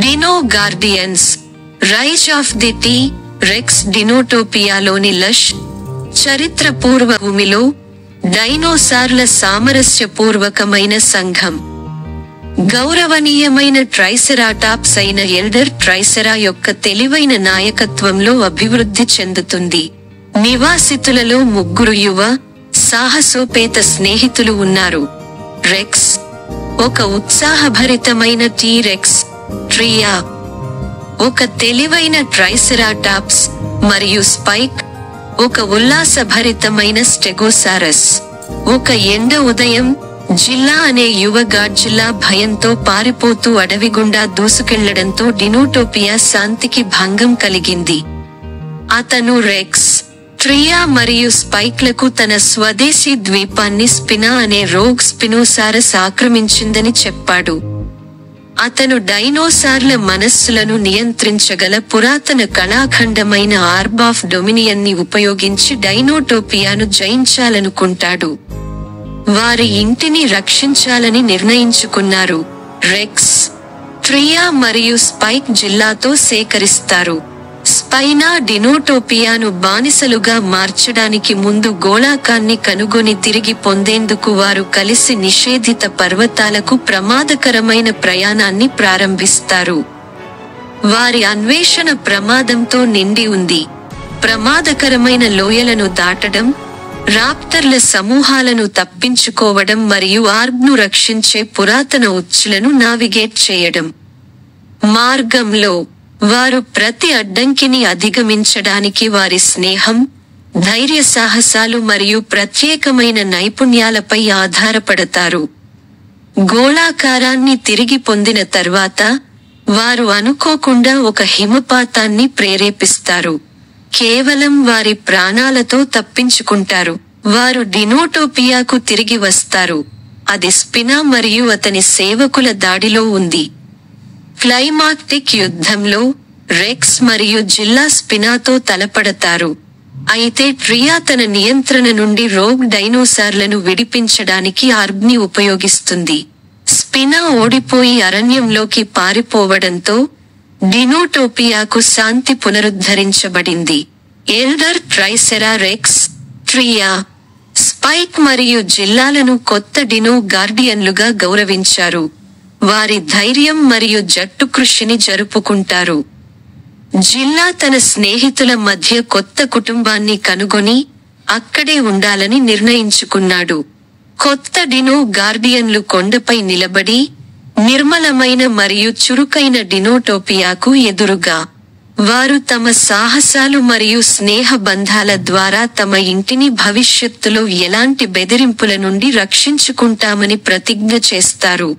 Dino guardians, rise of the T rex డినోటోపియాలోని lush చరిత్ర పూర్వ భూమిలో డైనోసార్ల సామరస్యపూర్వకమైన సంఘం. గౌరవనీయమైన ట్రైసెరాటాప్స్ అయిన ఎల్డర్ ట్రైసెరా యొక్క తెలివైన నాయకత్వంలో అభివృద్ధి చెందుతుంది. నివాసితులలో 3 యువ సాహసోపేత స్నేహితులు ఉన్నారు. రెక్స్, ఒక ఉత్సాహభరితమైన టీ-రెక్స్, ట్రియా, ఒక తెలివైన ట్రైసెరాటాప్స్, మరియు స్పైక్, ఒక ఉల్లాసభరితమైన స్టెగోసారస్. ఒక ఎండ ఉదయం జిల్లా అనే యువ గాడ్జిల్లా భయంతో పారిపోతూ అడవి గుండా దూసుకెళ్లడంతో డినోటోపియా శాంతికి భంగం కలిగింది. అతను రెక్స్, ట్రియా మరియు స్పైక్లకు తన స్వదేశీ ద్వీపాన్ని స్పినా అనే రోగ్ స్పినోసారస్ ఆక్రమించిందని చెప్పాడు. అతను డైనోసార్ల మనస్సులను నియంత్రించగల పురాతన కళాఖండమైన ఆర్బ్ ఆఫ్ డొమినియన్ని ఉపయోగించి డైనోటోపియాను జయించాలనుకుంటాడు. వారి ఇంటిని రక్షించాలని నిర్ణయించుకున్నారు. రెక్స్, ట్రియా మరియు స్పైక్ జిల్లాతో సేకరిస్తారు. స్పైనా డినోటోపియాను బానిసలుగా మార్చడానికి ముందు గోళాకాన్ని కనుగొని తిరిగి పొందేందుకు వారు కలిసి నిషేధిత పర్వతాలకు ప్రమాదకరమైన ప్రయాణాన్ని ప్రారంభిస్తారు. వారి అన్వేషణ ప్రమాదంతో నిండి ఉంది. ప్రమాదకరమైన లోయలను దాటడం, రాప్టర్ల సమూహాలను తప్పించుకోవడం మరియు ఆర్బ్ను రక్షించే పురాతన ఉచ్చులను నావిగేట్ చేయడం. మార్గంలో వారు ప్రతి అడ్డంకిని అధిగమించడానికి వారి స్నేహం, ధైర్య సాహసాలు మరియు ప్రత్యేకమైన నైపుణ్యాలపై ఆధారపడతారు. గోళాకారాన్ని తిరిగి పొందిన తర్వాత వారు అనుకోకుండా ఒక హిమపాతాన్ని ప్రేరేపిస్తారు. కేవలం వారి ప్రాణాలతో తప్పించుకుంటారు. వారు డినోటోపియాకు తిరిగి వస్తారు. అది స్పినా మరియు అతని సేవకుల దాడిలో ఉంది. క్లైమాక్టిక్ యుద్ధంలో రెక్స్ మరియు జిల్లా స్పినాతో తలపడతారు. అయితే ట్రియా తన నియంత్రణ నుండి రోగ్ డైనోసార్లను విడిపించడానికి ఆర్బ్ని ఉపయోగిస్తుంది. స్పినా ఓడిపోయి అరణ్యంలోకి పారిపోవడంతో డినోటోపియాకు శాంతి పునరుద్ధరించబడింది. ఎల్డర్ ట్రైసెరా రెక్స్, ట్రియా, స్పైక్ మరియు జిల్లాలను కొత్త డినో గార్డియన్లుగా గౌరవించారు. వారి ధైర్యం మరియు జట్టు కృషిని జరుపుకుంటారు. జిల్లా తన స్నేహితుల మధ్య కొత్త కుటుంబాన్ని కనుగొని అక్కడే ఉండాలని నిర్ణయించుకున్నాడు. కొత్త డినో గార్డియన్లు కొండపై నిలబడి నిర్మలమైన మరియు చురుకైన డినోటోపియాకు ఎదురుగా వారు తమ సాహసాలు మరియు స్నేహ బంధాల ద్వారా తమ ఇంటిని భవిష్యత్తులో ఎలాంటి బెదిరింపుల నుండి రక్షించుకుంటామని ప్రతిజ్ఞ చేస్తారు.